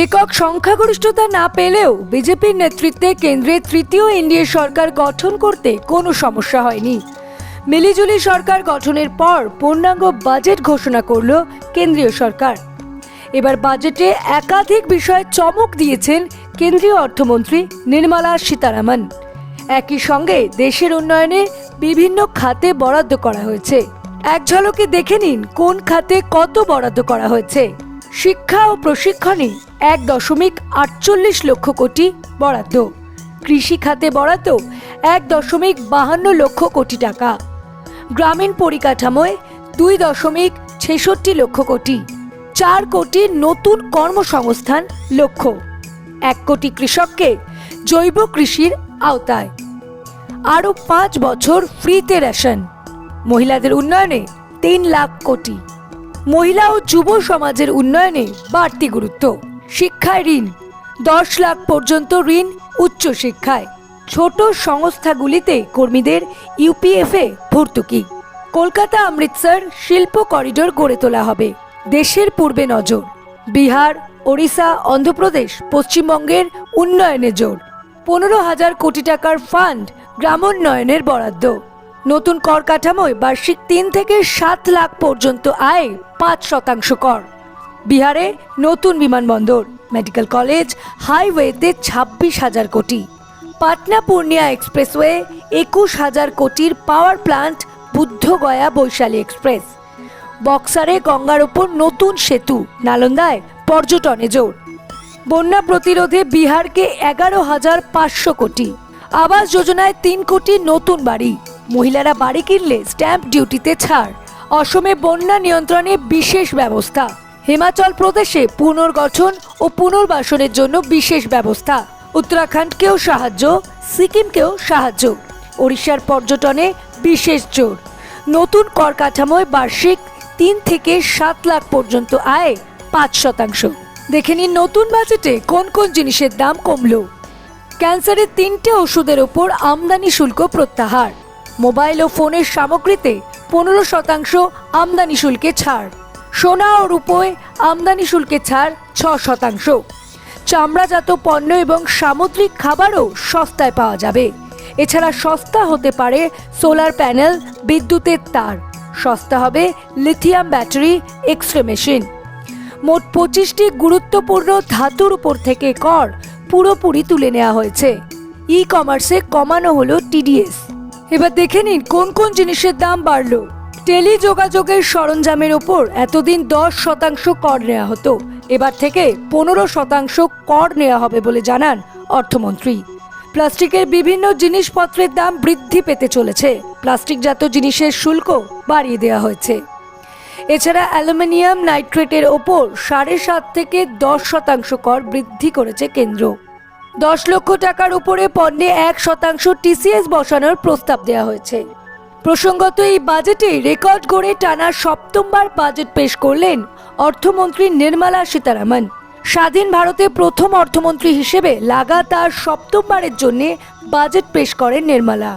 একক সংখ্যাগরিষ্ঠতা না পেলেও বিজেপির নেতৃত্বে কেন্দ্রে তৃতীয় এনডিএ সরকার গঠন করতে কোনো সমস্যা হয়নি। মিলিজুলি সরকার গঠনের পর পূর্ণাঙ্গ বাজেট ঘোষণা করল কেন্দ্রীয় সরকার। এবার বাজেটে একাধিক বিষয়ে চমক দিয়েছেন কেন্দ্রীয় অর্থমন্ত্রী নির্মলা সীতারামন। একই সঙ্গে দেশের উন্নয়নে বিভিন্ন খাতে বরাদ্দ করা হয়েছে। এক ঝলকে দেখে নিন কোন খাতে কত বরাদ্দ করা হয়েছে। শিক্ষা ও প্রশিক্ষণে 1.48 লক্ষ কোটি বরাদ্দ, কৃষি খাতে বরাদ্দ 1.52 লক্ষ কোটি টাকা, গ্রামীণ পরিকাঠামোয় 2.66 লক্ষ কোটি, 4 কোটি নতুন কর্মসংস্থান লক্ষ্য, 1 কোটি কৃষককে জৈব কৃষির আওতায়, আরও 5 বছর ফ্রিতে রেশন, মহিলাদের উন্নয়নে 3 লাখ কোটি, মহিলা ও যুব সমাজের উন্নয়নে বাড়তি গুরুত্ব, শিক্ষায় ঋণ 10 লাখ পর্যন্ত ঋণ উচ্চশিক্ষায়, ছোট সংস্থাগুলিতে কর্মীদের ইউপিএফে ভর্তুকি, কলকাতা অমৃতসর শিল্প করিডোর গড়ে তোলা হবে, দেশের পূর্বে নজর, বিহার, ওড়িশা, অন্ধ্রপ্রদেশ, পশ্চিমবঙ্গের উন্নয়নে জোর, 15,000 কোটি টাকার ফান্ড গ্রামোন্নয়নের বরাদ্দ, নতুন কর কাঠামোয় বার্ষিক 3 থেকে 7 লাখ পর্যন্ত আয় 5% কর, বিহারে নতুন বিমানবন্দর, মেডিকেল কলেজ, হাইওয়েতে 26,000 কোটি, পাটনা পূর্ণিয়া এক্সপ্রেসওয়ে 21,000 কোটির power plant, Bodhgaya Vaishali express, বক্সারে গঙ্গার ওপর নতুন সেতু, নালন্দায় পর্যটনে জোর, বন্যা প্রতিরোধে বিহারকে 11,500 কোটি, আবাস যোজনায় 3 কোটি নতুন বাড়ি, মহিলারা বাড়ি কিনলে স্ট্যাম্প ডিউটিতে ছাড়, অসমে বন্যা নিয়ন্ত্রণে বিশেষ ব্যবস্থা, হিমাচল প্রদেশে পুনর্গঠন ও পুনর্বাসনের জন্য বিশেষ ব্যবস্থা, উত্তরাখণ্ডকেও সাহায্য, সিকিমকেও সাহায্য, ওড়িশার পর্যটনে বিশেষ জোর, নতুন কর কাঠামোয় বার্ষিক 3 থেকে 7 লাখ পর্যন্ত আয় 5%। দেখে নিন নতুন বাজেটে কোন কোন জিনিসের দাম কমলো। ক্যান্সারের 3টে ওষুধের ওপর আমদানি শুল্ক প্রত্যাহার, মোবাইল ও ফোনের সামগ্রীতে 15% আমদানি শুল্কে ছাড়, সোনা ও রূপোয় আমদানি শুল্কে ছাড় 6%, চামড়াজাত পণ্য এবং সামুদ্রিক খাবারও সস্তায় পাওয়া যাবে। এছাড়া সস্তা হতে পারে সোলার প্যানেল, বিদ্যুতের তার, সস্তা হবে লিথিয়াম ব্যাটারি, এক্সরে মেশিন। মোট 25টি গুরুত্বপূর্ণ ধাতুর উপর থেকে কর পুরোপুরি তুলে নেওয়া হয়েছে। ই কমার্সে কমানো হলো টিডিএস। এবার দেখে নিন কোন কোন জিনিসের দাম বাড়লো। টেলিযোগাযোগের সরঞ্জামের ওপর এতদিন 10% কর নেওয়া হতো, এবার থেকে 15% কর নেওয়া হবে বলে জানান অর্থমন্ত্রী। প্লাস্টিকের বিভিন্ন জিনিসপত্রের দাম বৃদ্ধি পেতে চলেছে, প্লাস্টিকজাত জিনিসের শুল্ক বাড়িয়ে দেওয়া হয়েছে। এছাড়া অ্যালুমিনিয়াম নাইট্রেটের ওপর 7.5 থেকে 10% কর বৃদ্ধি করেছে কেন্দ্র। 10 লক্ষ টাকার উপরে পণ্যে 1% টিসিএস বসানোর প্রস্তাব দেওয়া হয়েছে। প্রসঙ্গত এই বাজেটে রেকর্ড গড়ে টানা 7বার বাজেট পেশ করলেন অর্থমন্ত্রী নির্মলা সীতারামন। স্বাধীন ভারতে প্রথম অর্থমন্ত্রী হিসেবে লাগাতার 7মবারের জন্য বাজেট পেশ করেন নির্মলা।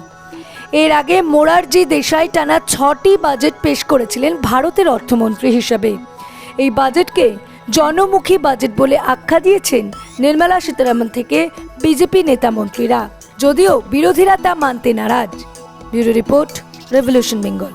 এর আগে মোরারজি দেশাই টানা 6টি বাজেট পেশ করেছিলেন ভারতের অর্থমন্ত্রী হিসেবে। এই বাজেটকে জনমুখী বাজেট বলে আখ্যা দিয়েছেন নির্মলা সীতারামন থেকে বিজেপি নেতা মন্ত্রীরা, যদিও বিরোধীরা তা মানতে নারাজ। Bureau report, revolution Bengal.